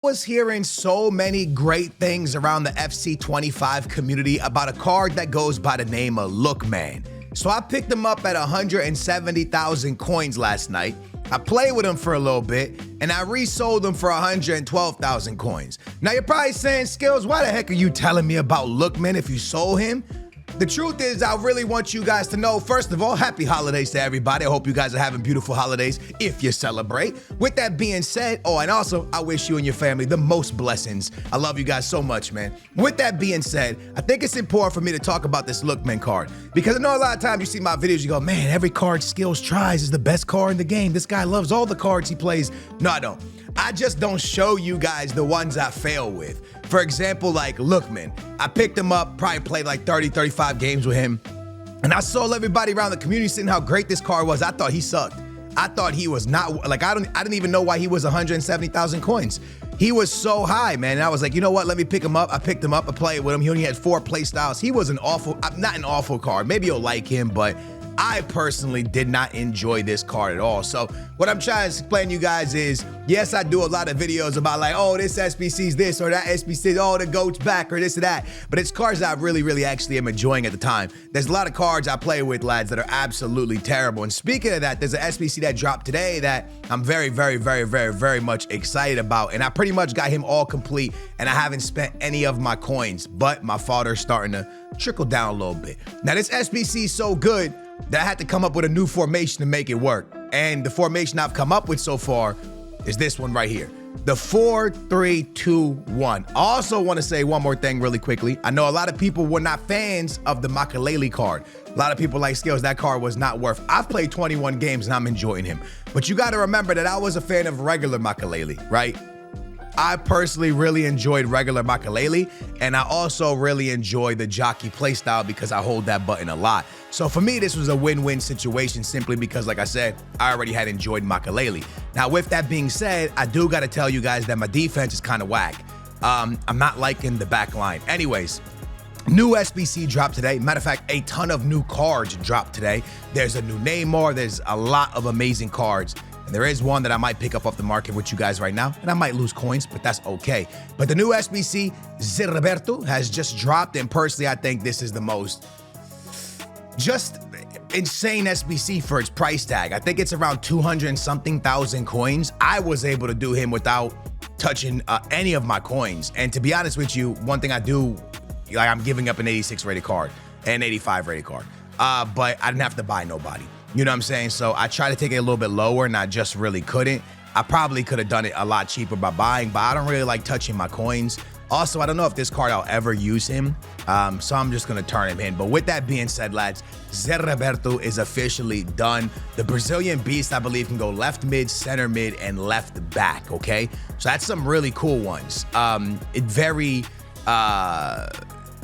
Was hearing so many great things around the FC25 community about a card that goes by the name of Lookman. So I picked him up at 170,000 coins last night. I played with him for a little bit, and I resold him for 112,000 coins. Now you're probably saying, Skills, why the heck are you telling me about Lookman if you sold him? The truth is, I really want you guys to know, first of all, happy holidays to everybody. I hope you guys are having beautiful holidays if you celebrate. With that being said, and also, I wish you and your family the most blessings. I love you guys so much, man. With that being said, I think it's important for me to talk about this Lookman card, because I know a lot of times you see my videos, you go, man, every card Skills tries is the best card in the game. This guy loves all the cards he plays. No, I don't. I just don't show you guys the ones I fail with. For example, like Lookman, I picked him up, probably played like 30, 35 games with him. And I saw everybody around the community saying how great this card was. I thought he sucked. I thought he was not, like, I didn't even know why he was 170,000 coins. He was so high, man. And I was like, you know what? Let me pick him up. I picked him up. I played with him. He only had 4 play styles. He was not an awful card. Maybe you'll like him, but I personally did not enjoy this card at all. So what I'm trying to explain to you guys is, yes, I do a lot of videos about like, oh, this SBC's this or that SBC, oh, the GOAT's back or this or that. But it's cards that I really actually am enjoying at the time. There's a lot of cards I play with, lads, that are absolutely terrible. And speaking of that, there's an SBC that dropped today that I'm very much excited about. And I pretty much got him all complete, and I haven't spent any of my coins, but my father's starting to trickle down a little bit. Now, this SBC is so good that I had to come up with a new formation to make it work. And the formation I've come up with so far is this one right here. The 4-3-2-1. I also want to say one more thing really quickly. I know a lot of people were not fans of the mcmanaman card. A lot of people like, Skills, that card was not worth. I've played 21 games and I'm enjoying him. But you got to remember that I was a fan of regular mcmanaman, right? I personally really enjoyed regular mcmanaman, and I also really enjoy the jockey playstyle because I hold that button a lot. So for me, this was a win-win situation simply because, like I said, I already had enjoyed mcmanaman. Now, with that being said, I do got to tell you guys that my defense is kind of whack. I'm not liking the back line. Anyways, new SBC dropped today. Matter of fact, a ton of new cards dropped today. There's a new Neymar. There's a lot of amazing cards. And there is one that I might pick up off the market with you guys right now, and I might lose coins, but that's okay. But the new SBC, Zerto, has just dropped, and personally, I think this is the most just insane SBC for its price tag. I think it's around 200 and something thousand coins. I was able to do him without touching any of my coins. And to be honest with you, one thing I do, like, I'm giving up an 86 rated card, an 85 rated card, but I didn't have to buy nobody. You know what I'm saying? So I tried to take it a little bit lower, and I just really couldn't. I probably could have done it a lot cheaper by buying, but I don't really like touching my coins. Also, I don't know if this card I'll ever use him, so I'm just going to turn him in. But with that being said, lads, Zerto is officially done. The Brazilian Beast, I believe, can go left mid, center mid, and left back, okay? So that's some really cool ones.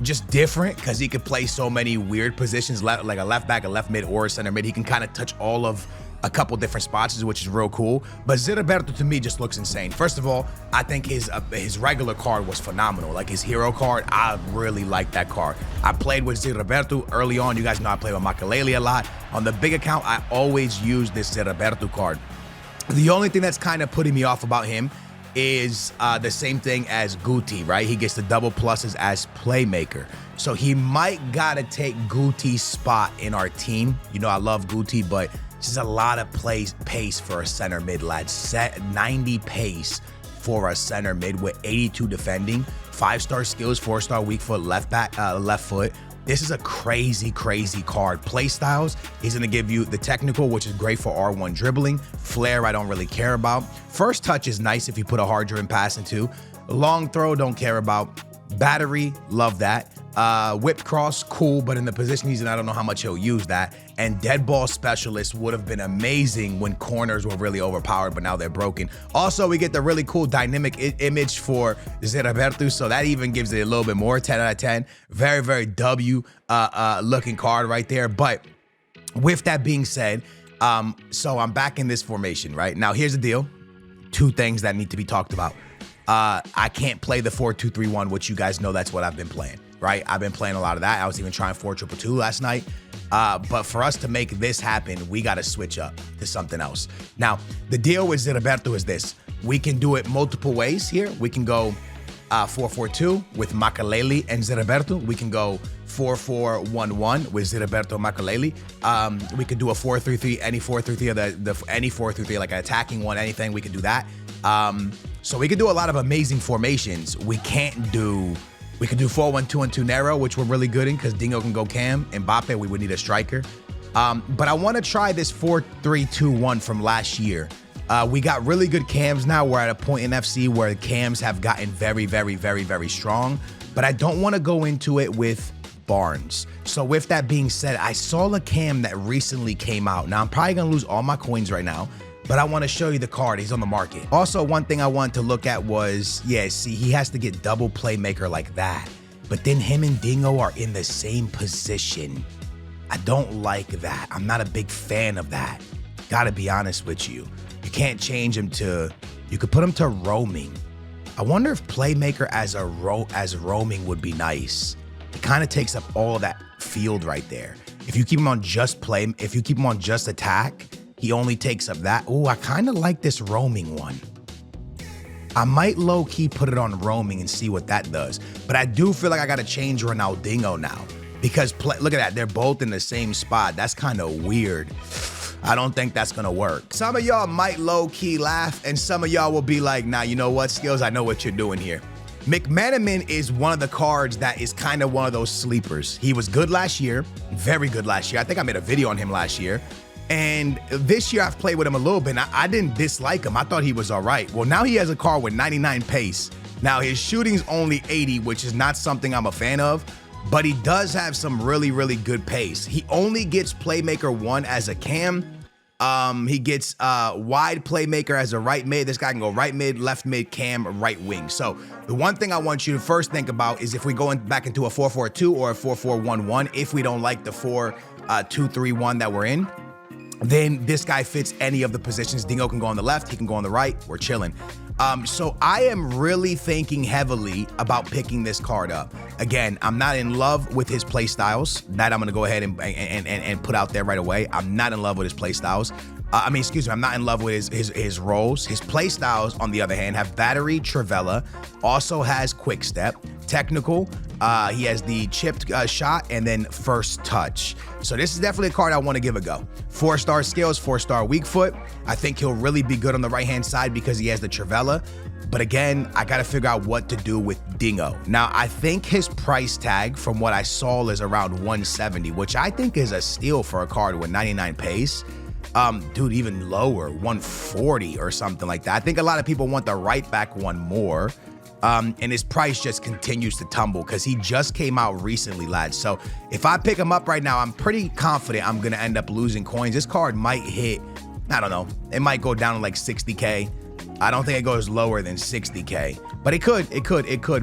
Just different because he could play so many weird positions, like a left back, a left mid, or a center mid. He can kind of touch all of a couple different spots, which is real cool. But Zerto to me just looks insane. First of all, I think his regular card was phenomenal. Like his hero card, I really like that card. I played with Zerto early on. You guys know I play with mcmanaman a lot. On the big account, I always use this Zerto card. The only thing that's kind of putting me off about him is the same thing as Guti, right? He gets the double pluses as playmaker. So he might gotta take Guti's spot in our team. You know, I love Guti, but this is a lot of pace for a center mid, lads. 90 pace for a center mid with 82 defending, 5-star skills, 4-star weak foot, left foot. This is a crazy card. Play styles, he's gonna give you the technical, which is great for R1 dribbling. Flair, I don't really care about. First touch is nice if you put a hard driven pass into. Long throw, don't care about. Battery, love that. Whip cross, cool, but in the position he's in, I don't know how much he'll use that. And dead ball specialist would have been amazing when corners were really overpowered, but now they're broken. Also, we get the really cool dynamic image for Zerto, so that even gives it a little bit more, 10 out of 10. Very W looking card right there. But with that being said, so I'm back in this formation, right? Now, here's the deal. 2 things that need to be talked about. I can't play the 4-2-3-1, which you guys know that's what I've been playing, right? I've been playing a lot of that. I was even trying 4-2-2 last night. But for us to make this happen, we got to switch up to something else. Now, the deal with Zerto is this. We can do it multiple ways here. We can go 4-4-2 with Makaleli and Zerto. We can go 4-4-1-1 with Zerto Makaleli. We could do a 4-3-3, any 4-3-3 or any 4-3-3, like an attacking one, anything. We could do that. So we could do a lot of amazing formations. We could do 4-1-2-1-2 narrow, which we're really good in because Dingo can go cam. Mbappe, we would need a striker. But I want to try this 4-3-2-1 from last year. We got really good cams now. We're at a point in FC where the cams have gotten very, very, very, very strong. But I don't want to go into it with Barnes. So with that being said, I saw a cam that recently came out. Now, I'm probably going to lose all my coins right now, but I want to show you the card. He's on the market. Also, one thing I wanted to look at was, yeah, see, he has to get double playmaker like that. But then him and Dingo are in the same position. I don't like that. I'm not a big fan of that. Gotta be honest with you. You can't change him to, you could put him to roaming. I wonder if playmaker as roaming would be nice. It kind of takes up all that field right there. If you keep him on just if you keep him on just attack, he only takes up that. Oh, I kind of like this roaming one. I might low-key put it on roaming and see what that does. But I do feel like I got to change Ronaldinho now. Because look at that, they're both in the same spot. That's kind of weird. I don't think that's gonna work. Some of y'all might low-key laugh, and some of y'all will be like, nah, you know what, Skills, I know what you're doing here. McManaman is one of the cards that is kind of one of those sleepers. He was good last year, very good last year. I think I made a video on him last year. And this year I've played with him a little bit, and I didn't dislike him. I thought he was all right. Well, now he has a card with 99 pace. Now his shooting's only 80, which is not something I'm a fan of, but he does have some really, really good pace. He only gets playmaker 1 as a cam. He gets wide playmaker as a right mid. This guy can go right mid, left mid, cam, right wing. So the one thing I want you to first think about is if we go back into a 4-4-2 or a 4-4-1-1, if we don't like the 4-2-3-1 that we're in, then this guy fits any of the positions. Dingo can go on the left, he can go on the right, we're chilling. So I am really thinking heavily about picking this card up. Again, I'm not in love with his play styles. That I'm gonna go ahead and put out there right away. I'm not in love with his play styles. I'm not in love with his roles. His play styles, on the other hand, have battery, Trivella, also has quick step, technical. He has the chipped shot and then first touch. So this is definitely a card I want to give a go. 4-star skills, 4-star weak foot. I think he'll really be good on the right-hand side because he has the Trivella. But again, I got to figure out what to do with Dingo. Now, I think his price tag from what I saw is around 170, which I think is a steal for a card with 99 pace. Dude, even lower, 140 or something like that. I think a lot of people want the right back one more. And his price just continues to tumble because he just came out recently, lads. So if I pick him up right now, I'm pretty confident I'm going to end up losing coins. This card might hit, I don't know, it might go down to like 60K. I don't think it goes lower than 60K, but it could.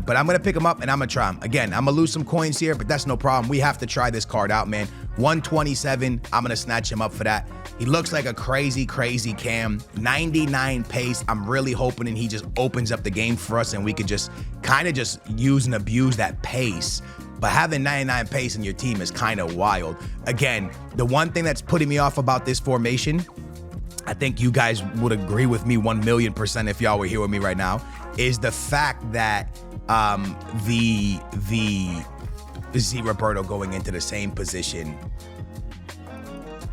But I'm going to pick him up and I'm going to try him. Again, I'm going to lose some coins here, but that's no problem. We have to try this card out, man. 127, I'm going to snatch him up for that. He looks like a crazy, crazy cam. 99 pace. I'm really hoping and he just opens up the game for us and we could just kind of just use and abuse that pace. But having 99 pace in your team is kind of wild. Again, the one thing that's putting me off about this formation, I think you guys would agree with me 1,000,000% if y'all were here with me right now, is the fact that the Roberto going into the same position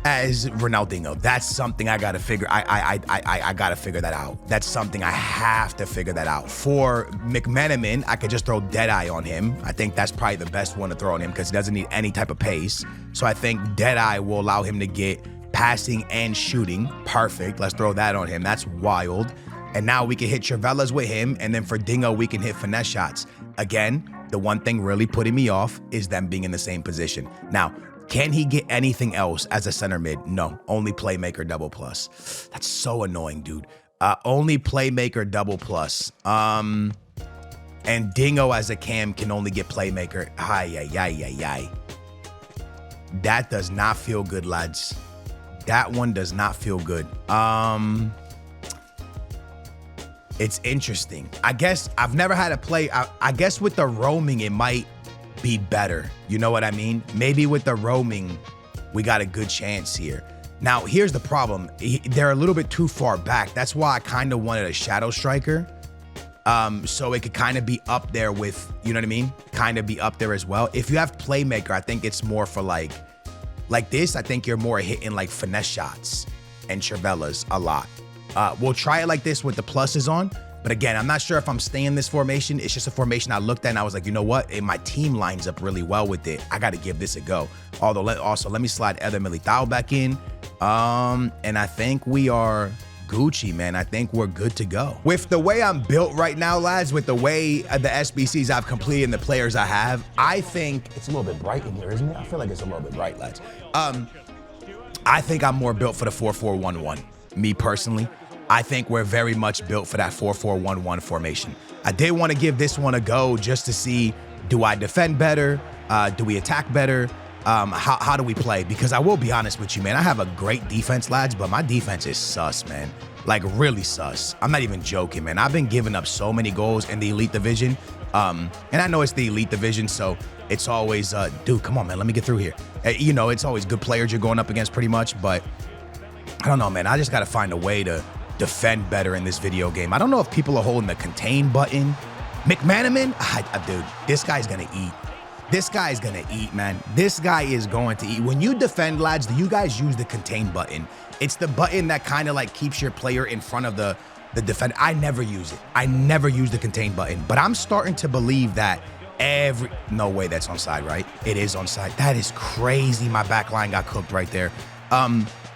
as Ronaldinho. That's something I gotta figure. I gotta figure that out. That's something I have to figure that out. For McManaman, I could just throw Deadeye on him. I think that's probably the best one to throw on him because he doesn't need any type of pace. So I think Deadeye will allow him to get passing and shooting. Perfect. Let's throw that on him. That's wild. And now we can hit Trivellas with him. And then for Dingo, we can hit finesse shots. Again, the one thing really putting me off is them being in the same position. Now, can he get anything else as a center mid? No, only playmaker double plus. That's so annoying, dude. Only playmaker double plus. And Dingo as a cam can only get playmaker. That does not feel good, lads. That one does not feel good. It's interesting. I guess I've never had a play. I guess with the roaming, it might be better. You know what I mean? Maybe with the roaming, we got a good chance here. Now, here's the problem. They're a little bit too far back. That's why I kind of wanted a shadow striker. So it could kind of be up there with, you know what I mean? Kind of be up there as well. If you have playmaker, I think it's more for like this. I think you're more hitting like finesse shots and Cervellas a lot. We'll try it like this with the pluses on. But again, I'm not sure if I'm staying in this formation. It's just a formation I looked at and I was like, you know what? My team lines up really well with it. I got to give this a go. Although, let me slide Eder Militao back in. And I think we are Gucci, man. I think we're good to go. With the way I'm built right now, lads, with the way the SBCs I've completed and the players I have, I think it's a little bit bright in here, isn't it? I feel like it's a little bit bright, lads. I think I'm more built for the 4-4-1-1, me personally. I think we're very much built for that 4-4-1-1 formation. I did want to give this one a go just to see, do I defend better? Do we attack better? How do we play? Because I will be honest with you, man, I have a great defense, lads, but my defense is sus, man. Like, really sus. I'm not even joking, man. I've been giving up so many goals in the Elite Division. And I know it's the Elite Division, so it's always, dude, come on, man, let me get through here. You know, it's always good players you're going up against pretty much, but I don't know, man. I just got to find a way to defend better in this video game. I don't know if people are holding the contain button. McManaman, dude, this guy's going to eat. This guy's gonna eat, man. This guy is going to eat. When you defend, lads, do you guys use the contain button? It's the button that kind of like keeps your player in front of the defender. I never use it. I never use the contain button, but I'm starting to believe that no way that's onside, right? It is onside. That is crazy. My back line got cooked right there.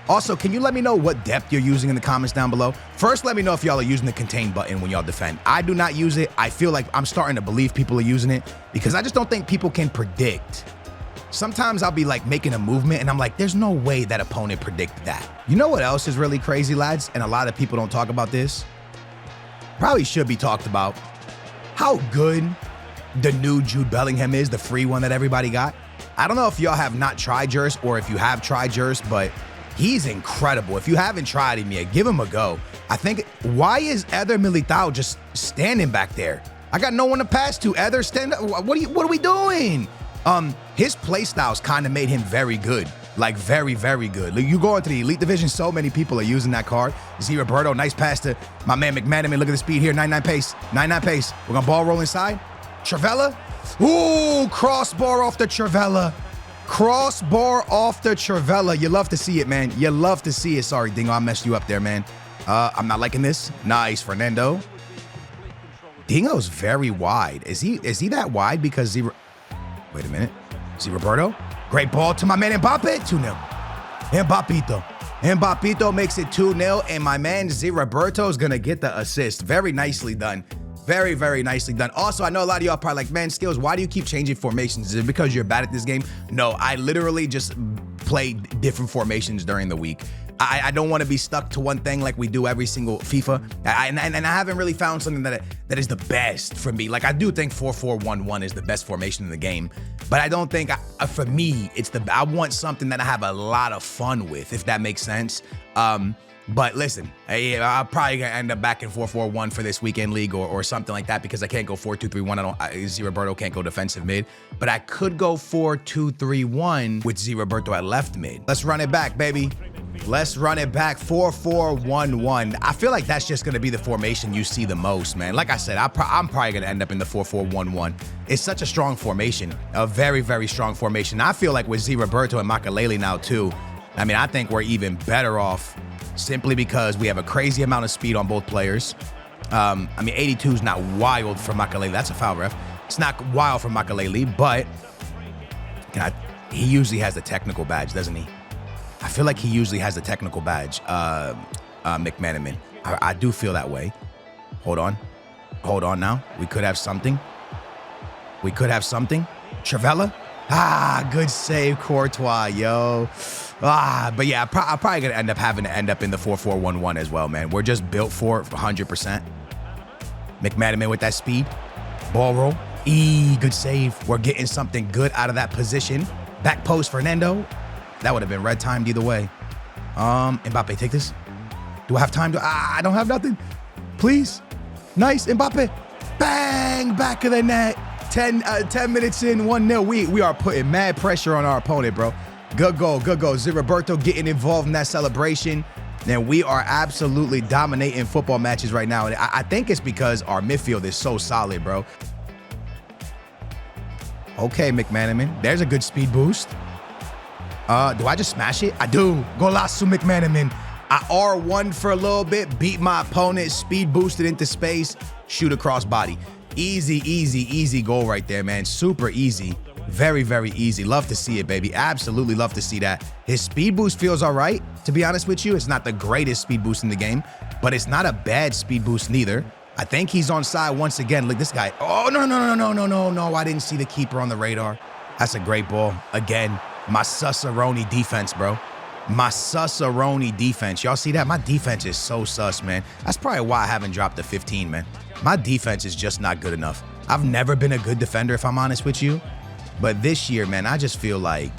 Also, can you let me know what depth you're using in the comments down below? First, let me know if y'all are using the contain button when y'all defend. I do not use it. I feel like I'm starting to believe people are using it because I just don't think people can predict. Sometimes I'll be like making a movement and I'm like, there's no way that opponent predicted that. You know what else is really crazy, lads? And a lot of people don't talk about this. Probably should be talked about. How good the new Jude Bellingham is, the free one that everybody got. I don't know if y'all have not tried Jurist or if you have tried Jurist, but he's incredible. If you haven't tried him yet, give him a go. I think, why is Eder Militao just standing back there? I got no one to pass to. Eder, stand up. What are we doing? His play styles kind of made him very good. Like very, very good. You go into the Elite Division, so many people are using that card. See Roberto, nice pass to my man McManaman. Look at the speed here, 99 pace, 99 pace. We're gonna ball roll inside. Cervella. Ooh, crossbar off the Cervella. Crossbar off the Cervella. You love to see it, man. You love to see it. Sorry, Dingo, I messed you up there, man. I'm not liking this. Nice, Fernando. Dingo's very wide. Is he that wide? Because wait a minute. See Roberto? Great ball to my man Mbappe. 2-0. Mbappito makes it 2-0. And my man Roberto is going to get the assist. Very nicely done. Very, very nicely done. Also, I know a lot of y'all probably like, man, Skills, why do you keep changing formations? Is it because you're bad at this game? No, I literally just play different formations during the week. I don't want to be stuck to one thing like we do every single FIFA. And I haven't really found something that is the best for me. Like, I do think 4-4-1-1 is the best formation in the game. But I don't think, for me, I want something that I have a lot of fun with, if that makes sense. But listen, I'm probably gonna end up back in 4-4-1 for this weekend league or something like that because I can't go 4-2-3-1. Roberto can't go defensive mid, but I could go 4-2-3-1 with Roberto at left mid. Let's run it back, baby. Let's run it back. 4-4-1-1. I feel like that's just gonna be the formation you see the most, man. Like I said, I'm probably gonna end up in the 4-4-1-1. It's such a strong formation, a very, very strong formation. I feel like with Roberto and Makalele now too. I mean, I think we're even better off simply because we have a crazy amount of speed on both players. I mean, 82 is not wild for Makalele. That's a foul, ref. It's not wild for Makalele, but he usually has the technical badge, doesn't he? I feel like he usually has the technical badge, McManaman. I do feel that way. Hold on. Hold on now. We could have something. We could have something. Cervella. Good save, Courtois, yo. But yeah, I'm probably going to end up in the 4-4-1-1 as well, man. We're just built for it 100%. McManaman with that speed. Ball roll. Good save. We're getting something good out of that position. Back post, Fernando. That would have been red timed either way. Mbappe, take this. Do I have time to? I don't have nothing. Please. Nice, Mbappe. Bang, back of the net. 10 minutes in, 1-0. We are putting mad pressure on our opponent, bro. Good goal, good goal. Roberto getting involved in that celebration. And we are absolutely dominating football matches right now. And I think it's because our midfield is so solid, bro. Okay, McManaman. There's a good speed boost. Do I just smash it? I do. Golazo, McManaman. I R1 for a little bit, beat my opponent, speed boosted into space, shoot across body. Easy, easy, easy goal right there, man. Super easy. Very, very easy. Love to see it, baby. Absolutely love to see that. His speed boost feels all right, to be honest with you. It's not the greatest speed boost in the game, but it's not a bad speed boost neither. I think he's on side once again. Look, this guy. Oh, no. I didn't see the keeper on the radar. That's a great ball. Again, my Sussaroni defense, bro. My Sussaroni defense. Y'all see that? My defense is so sus, man. That's probably why I haven't dropped to 15, man. My defense is just not good enough. I've never been a good defender, if I'm honest with you. But this year, man, I just feel like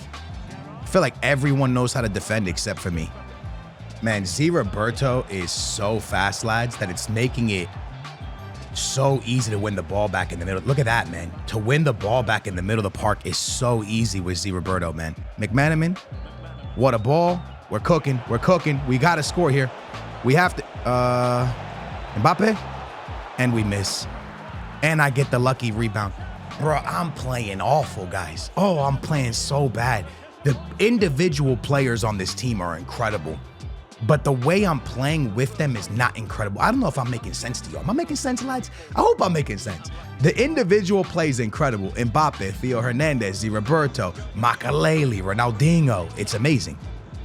everyone knows how to defend except for me. Man, Roberto is so fast, lads, that it's making it so easy to win the ball back in the middle. Look at that, man. To win the ball back in the middle of the park is so easy with Roberto, man. McManaman. What a ball. We're cooking. We're cooking. We got to score here. We have to. Mbappe. And we miss. And I get the lucky rebound. Bro, I'm playing awful, guys. Oh, I'm playing so bad. The individual players on this team are incredible. But the way I'm playing with them is not incredible. I don't know if I'm making sense to you. Am I making sense, lads? I hope I'm making sense. The individual play is incredible. Mbappe, Theo Hernandez, Roberto, Makaleli, Ronaldinho. It's amazing.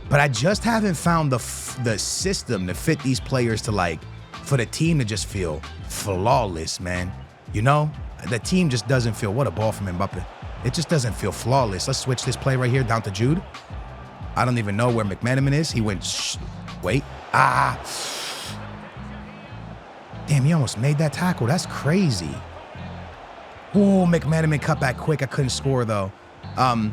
But I just haven't found the system to fit these players to, like, for the team to just feel flawless, man. You know? The team just doesn't feel, what a ball from Mbappe. It just doesn't feel flawless. Let's switch this play right here down to Jude. I don't even know where McManaman is. He went, wait. Damn, he almost made that tackle. That's crazy. Oh, McManaman cut back quick. I couldn't score, though. I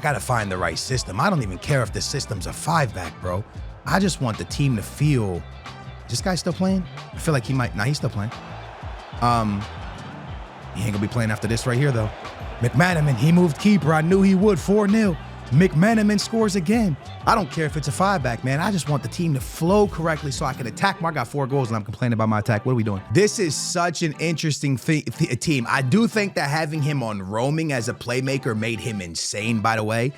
got to find the right system. I don't even care if the system's a 5-back, bro. I just want the team to feel... Is this guy still playing? I feel like he might... Nah, he's still playing. He ain't gonna be playing after this right here, though. McManaman, he moved keeper. I knew he would. 4-0. McManaman scores again. I don't care if it's a 5-back, man. I just want the team to flow correctly so I can attack more. I got 4 goals and I'm complaining about my attack. What are we doing? This is such an interesting team. I do think that having him on roaming as a playmaker made him insane, by the way.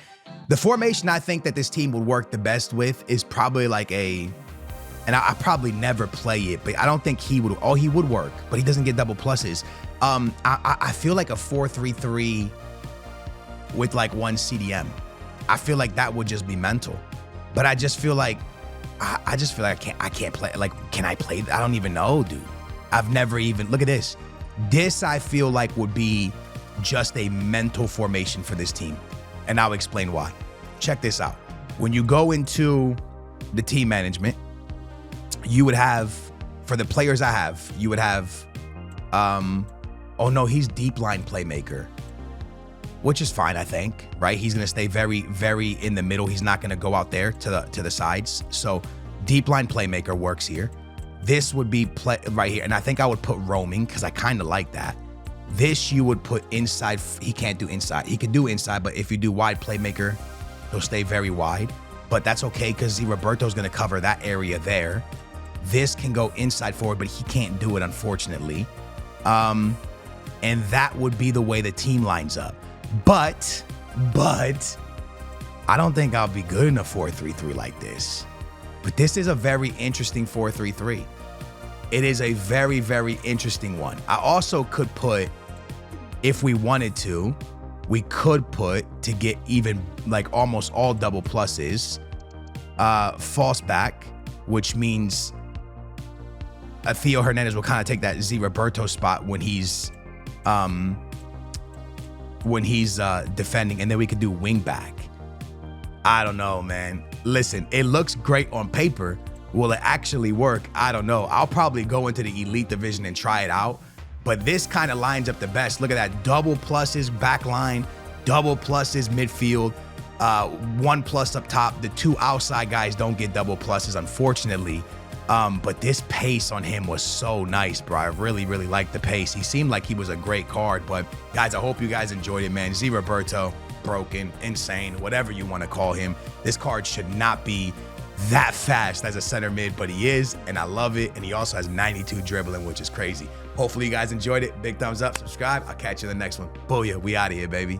The formation I think that this team would work the best with is probably like a... And I probably never play it, but I don't think he would... Oh, he would work, but he doesn't get double pluses. I feel like a 4-3-3 with like 1 CDM. I feel like that would just be mental. But I just feel like I can't play. Like, can I play? I don't even know, dude. I've never even... Look at this. This I feel like would be just a mental formation for this team. And I'll explain why. Check this out. When you go into the team management, you would have, for the players I have, you would have, oh no, he's deep line playmaker, which is fine, I think, right? He's gonna stay very, very in the middle. He's not gonna go out there to the sides. So deep line playmaker works here. This would be play right here. And I think I would put roaming because I kind of like that. This you would put inside. He can't do inside. He could do inside, but if you do wide playmaker, he'll stay very wide. But that's okay because Roberto's gonna cover that area there. This can go inside forward, but he can't do it, unfortunately. And that would be the way the team lines up. But I don't think I'll be good in a 4-3-3 like this. But this is a very interesting 4-3-3. It is a very, very interesting one. I also could put, if we wanted to, we could put, to get even like almost all double pluses, false back, which means Theo Hernandez will kind of take that Roberto spot when he's defending, and then we could do wing back. I don't know, man. Listen, it looks great on paper. Will it actually work? I don't know. I'll probably go into the elite division and try it out, but this kind of lines up the best. Look at that, double pluses back line, double pluses midfield, 1 plus up top. The 2 outside guys don't get double pluses, unfortunately. But this pace on him was so nice, bro. I really, really liked the pace. He seemed like he was a great card. But guys, I hope you guys enjoyed it, man. Roberto, broken, insane, whatever you want to call him. This card should not be that fast as a center mid, but he is, and I love it. And he also has 92 dribbling, which is crazy. Hopefully you guys enjoyed it. Big thumbs up, subscribe. I'll catch you in the next one. Booyah, we out of here, baby.